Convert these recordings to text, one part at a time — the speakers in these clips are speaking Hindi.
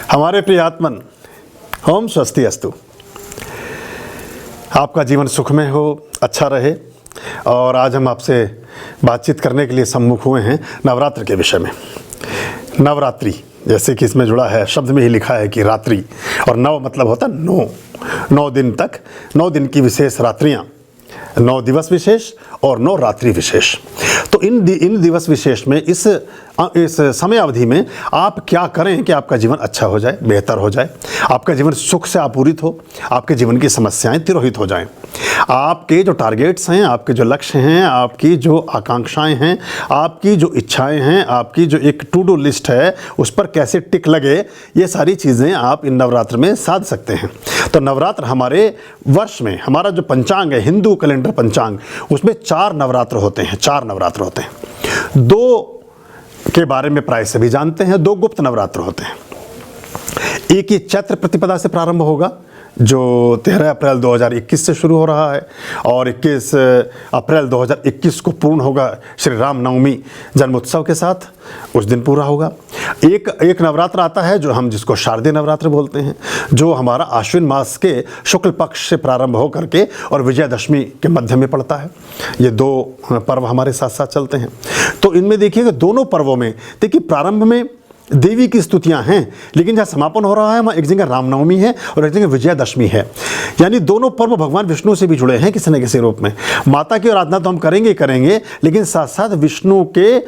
हमारे प्रिय आत्मन, ओम स्वस्ति अस्तु। आपका जीवन सुखमय हो, अच्छा रहे। और आज हम आपसे बातचीत करने के लिए सम्मुख हुए हैं नवरात्र के विषय में। नवरात्रि जैसे कि इसमें जुड़ा है, शब्द में ही लिखा है कि रात्रि, और नव मतलब होता है 9 दिन तक, 9 दिन की विशेष रात्रियाँ, 9 दिवस विशेष और 9 रात्रि विशेष। तो इन दिवस विशेष में इस समय अवधि में आप क्या करें कि आपका जीवन अच्छा हो जाए, बेहतर हो जाए, आपका जीवन सुख से आपूरित हो, आपके जीवन की समस्याएं तिरोहित हो जाएं। आपके जो टारगेट्स हैं, आपके जो लक्ष्य हैं, आपकी जो आकांक्षाएं हैं, आपकी जो इच्छाएं हैं, आपकी जो एक टू डू लिस्ट है उस पर कैसे टिक लगे, ये सारी चीज़ें आप इन नवरात्र में साध सकते हैं। तो नवरात्र हमारे वर्ष में, हमारा जो पंचांग है, हिंदू कैलेंडर पंचांग, उसमें 4 नवरात्र होते हैं। 4 नवरात्र होते हैं। 2 के बारे में प्राय सभी जानते हैं, 2 गुप्त नवरात्र होते हैं। एक ही चैत्र प्रतिपदा से प्रारंभ होगा जो 13 अप्रैल 2021 से शुरू हो रहा है, और 21 अप्रैल 2021 को पूर्ण होगा श्री राम नवमी जन्मोत्सव के साथ, उस दिन पूरा होगा। एक नवरात्र आता है जो हम जिसको शारदीय नवरात्र बोलते हैं, जो हमारा आश्विन मास के शुक्ल पक्ष से प्रारंभ हो करके और विजयदशमी के मध्य में पड़ता है। ये 2 पर्व हमारे साथ साथ चलते हैं। तो इनमें देखिएगा, दोनों पर्वों में देखिए प्रारंभ में देवी की स्तुतियां हैं, लेकिन जहाँ समापन हो रहा है वहाँ एक जगह रामनवमी है और एक जगह विजयदशमी है। यानी दोनों पर्व भगवान विष्णु से भी जुड़े हैं किसी न किसी रूप में। माता की आराधना तो हम करेंगे, लेकिन साथ साथ विष्णु के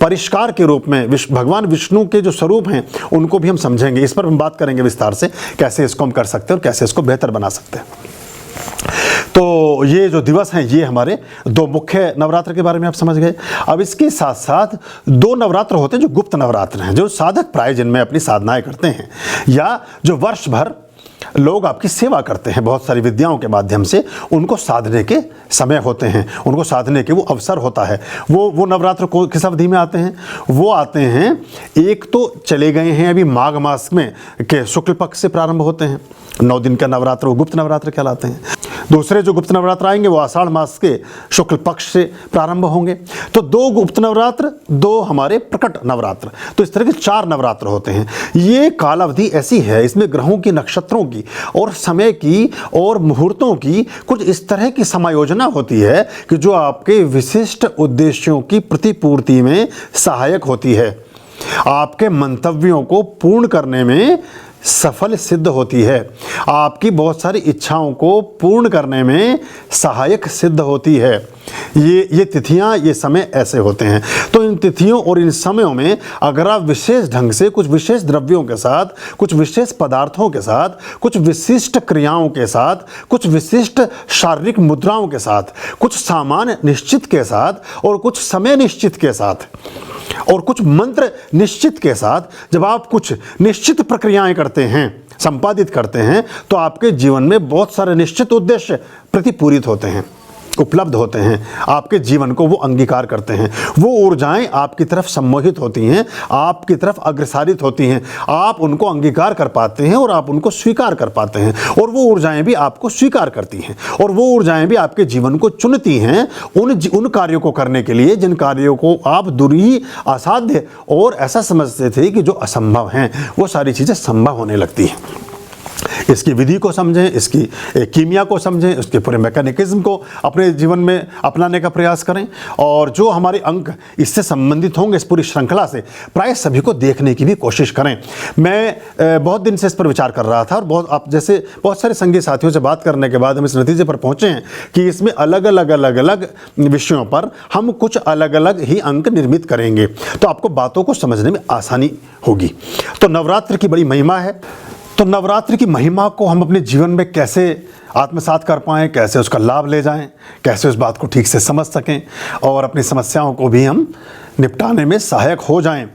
परिष्कार के रूप में भगवान विष्णु के जो स्वरूप हैं उनको भी हम समझेंगे। इस पर हम बात करेंगे विस्तार से, कैसे इसको हम कर सकते हैं और कैसे इसको बेहतर बना सकते हैं। तो ये जो दिवस हैं ये हमारे 2 मुख्य नवरात्र के बारे में आप समझ गए। अब इसके साथ साथ 2 नवरात्र होते हैं जो गुप्त नवरात्र हैं, जो साधक प्राय जिनमें अपनी साधनाएं करते हैं, या जो वर्ष भर लोग आपकी सेवा करते हैं बहुत सारी विद्याओं के माध्यम से, उनको साधने के समय होते हैं, उनको साधने के वो अवसर होता है। वो नवरात्र को किस अवधि में आते हैं? वो आते हैं, एक तो चले गए हैं अभी माघ मास में के शुक्ल पक्ष से प्रारंभ होते हैं, 9 दिन का नवरात्र, वो गुप्त नवरात्र कहलाते हैं। दूसरे जो गुप्त नवरात्र आएंगे वो आषाढ़ मास के शुक्ल पक्ष से प्रारंभ होंगे। तो 2 गुप्त नवरात्र, 2 हमारे प्रकट नवरात्र। तो इस तरह के 4 नवरात्र होते हैं। ये काल अवधि ऐसी है, इसमें ग्रहों की, नक्षत्रों की और समय की और मुहूर्तों की कुछ इस तरह की समायोजना होती है कि जो आपके विशिष्ट उद्देश्यों की प्रतिपूर्ति में सहायक होती है, आपके मंतव्यों को पूर्ण करने में सफल सिद्ध होती है, आपकी बहुत सारी इच्छाओं को पूर्ण करने में सहायक सिद्ध होती है। ये तिथियां, ये समय ऐसे होते हैं। तो इन तिथियों और इन समयों में अगर आप विशेष ढंग से कुछ विशेष द्रव्यों के साथ, कुछ विशेष पदार्थों के साथ, कुछ विशिष्ट क्रियाओं के साथ, कुछ विशिष्ट शारीरिक मुद्राओं के साथ, कुछ सामान निश्चित के साथ और कुछ समय निश्चित के साथ और कुछ मंत्र निश्चित के साथ, जब आप कुछ निश्चित प्रक्रियाएं करते हैं, संपादित करते हैं, तो आपके जीवन में बहुत सारे निश्चित उद्देश्य प्रतिपूरित होते हैं, उपलब्ध होते हैं, आपके जीवन को वो अंगीकार करते हैं। वो ऊर्जाएं आपकी तरफ सम्मोहित होती हैं, आपकी तरफ अग्रसारित होती हैं, आप उनको अंगीकार कर पाते हैं और आप उनको स्वीकार कर पाते हैं, और वो ऊर्जाएं भी आपको स्वीकार करती हैं, और वो ऊर्जाएं भी आपके जीवन को चुनती हैं उन कार्यों को करने के लिए जिन कार्यों को आप दूरी, असाध्य और ऐसा समझते थे कि जो असंभव हैं, वो सारी चीज़ें संभव होने लगती हैं। इसकी विधि को समझें, इसकी कीमिया को समझें, उसके पूरे मैकेनिज्म को अपने जीवन में अपनाने का प्रयास करें, और जो हमारे अंक इससे संबंधित होंगे, इस पूरी श्रृंखला से प्राय सभी को देखने की भी कोशिश करें। मैं बहुत दिन से इस पर विचार कर रहा था, और बहुत सारे संगी साथियों से बात करने के बाद हम इस नतीजे पर पहुँचे हैं कि इसमें अलग अलग विषयों पर हम कुछ अलग अलग ही अंक निर्मित करेंगे, तो आपको बातों को समझने में आसानी होगी। तो नवरात्र की बड़ी महिमा है। तो नवरात्रि की महिमा को हम अपने जीवन में कैसे आत्मसात कर पाएँ, कैसे उसका लाभ ले जाएं, कैसे उस बात को ठीक से समझ सकें और अपनी समस्याओं को भी हम निपटाने में सहायक हो जाएं।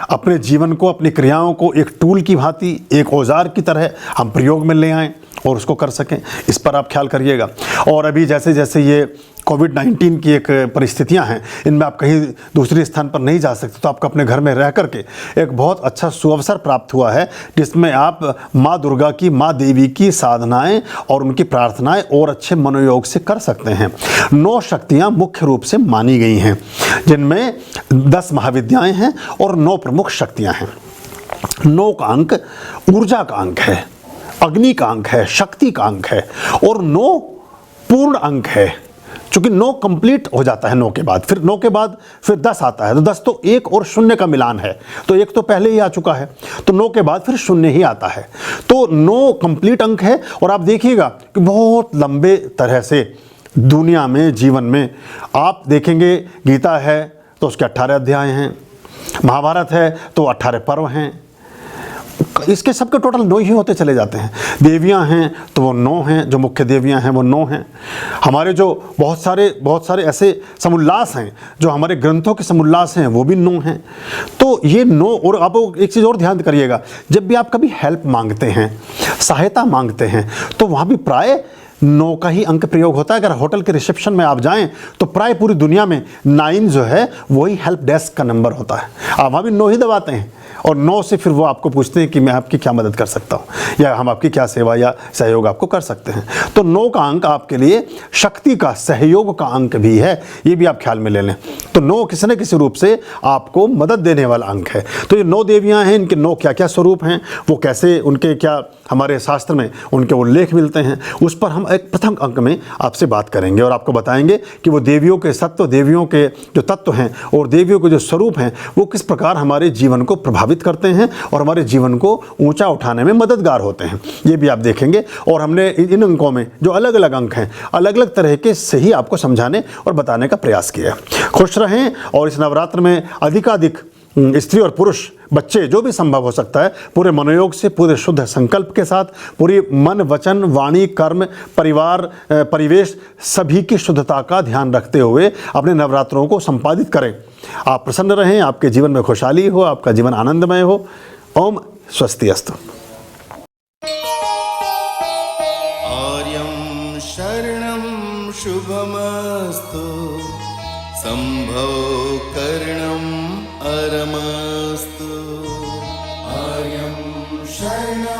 अपने जीवन को, अपनी क्रियाओं को एक टूल की भांति, एक औजार की तरह हम प्रयोग में ले आएं और उसको कर सकें, इस पर आप ख्याल करिएगा। और अभी जैसे जैसे ये कोविड-19 की एक परिस्थितियां हैं, इनमें आप कहीं दूसरे स्थान पर नहीं जा सकते, तो आपको अपने घर में रह करके एक बहुत अच्छा सुअवसर प्राप्त हुआ है, जिसमें आप माँ दुर्गा की, माँ देवी की साधनाएं और उनकी प्रार्थनाएं और अच्छे मनोयोग से कर सकते हैं। 9 शक्तियाँ मुख्य रूप से मानी गई हैं, जिनमें 10 महाविद्याएँ हैं और 9 प्रमुख शक्तियाँ हैं। 9 का अंक ऊर्जा का अंक है, अग्नि का अंक है, शक्ति का अंक है, और 9 पूर्ण अंक है। चूंकि 9 कंप्लीट हो जाता है 9 के बाद, फिर 9 के बाद फिर 10 आता है, तो 10 तो 1 और 0 का मिलान है, तो 1 तो पहले ही आ चुका है, तो 9 के बाद फिर 0 ही आता है। तो 9 कंप्लीट अंक है। और आप देखिएगा कि बहुत लंबे तरह से दुनिया में, जीवन में आप देखेंगे, गीता है तो उसके 18 अध्याय हैं, महाभारत है तो 18 पर्व हैं, इसके सबके टोटल 9 ही होते चले जाते हैं। देवियां हैं तो वो 9 हैं, जो मुख्य देवियां हैं वो 9 हैं। हमारे जो बहुत सारे ऐसे समुल्लास हैं, जो हमारे ग्रंथों के समुल्लास हैं, वो भी 9 हैं। तो ये 9। और आप एक चीज़ और ध्यान करिएगा, जब भी आप कभी हेल्प मांगते हैं, सहायता मांगते हैं, तो वहाँ भी प्राय 9 का ही अंक प्रयोग होता है। अगर होटल के रिसेप्शन में आप जाएं तो प्राय पूरी दुनिया में 9 जो है वही हेल्प डेस्क का नंबर होता है। आप वहाँ भी 9 ही दबाते हैं, और 9 से फिर वो आपको पूछते हैं कि मैं आपकी क्या मदद कर सकता हूँ, या हम आपकी क्या सेवा या सहयोग आपको कर सकते हैं। तो 9 का अंक आपके लिए शक्ति का, सहयोग का अंक भी है, ये भी आप ख्याल में ले लें। तो 9 किसी न किसी रूप से आपको मदद देने वाला अंक है। तो ये 9 देवियाँ हैं, इनके 9 क्या क्या स्वरूप हैं, वो कैसे, उनके क्या हमारे शास्त्र में उनके उल्लेख मिलते हैं, उस पर हम एक प्रथम अंक में आपसे बात करेंगे और आपको बताएंगे कि वो देवियों के सत्व, देवियों के जो तत्व हैं और देवियों के जो स्वरूप हैं, वो किस प्रकार हमारे जीवन को प्रभावित करते हैं और हमारे जीवन को ऊंचा उठाने में मददगार होते हैं, ये भी आप देखेंगे। और हमने इन अंकों में जो अलग अलग अंक हैं, अलग अलग तरह के से ही आपको समझाने और बताने का प्रयास किया। खुश रहें, और इस नवरात्र में अधिकाधिक स्त्री और पुरुष, बच्चे, जो भी संभव हो सकता है, पूरे मनोयोग से, पूरे शुद्ध संकल्प के साथ, पूरी मन, वचन, वाणी, कर्म, परिवार, परिवेश सभी की शुद्धता का ध्यान रखते हुए अपने नवरात्रों को संपादित करें। आप प्रसन्न रहें, आपके जीवन में खुशहाली हो, आपका जीवन आनंदमय हो। ओम स्वस्ति अस्तु। आर्यं शरणं शुभमस्तु, संभव करणम् अरमस्तु। आर्यं शरणं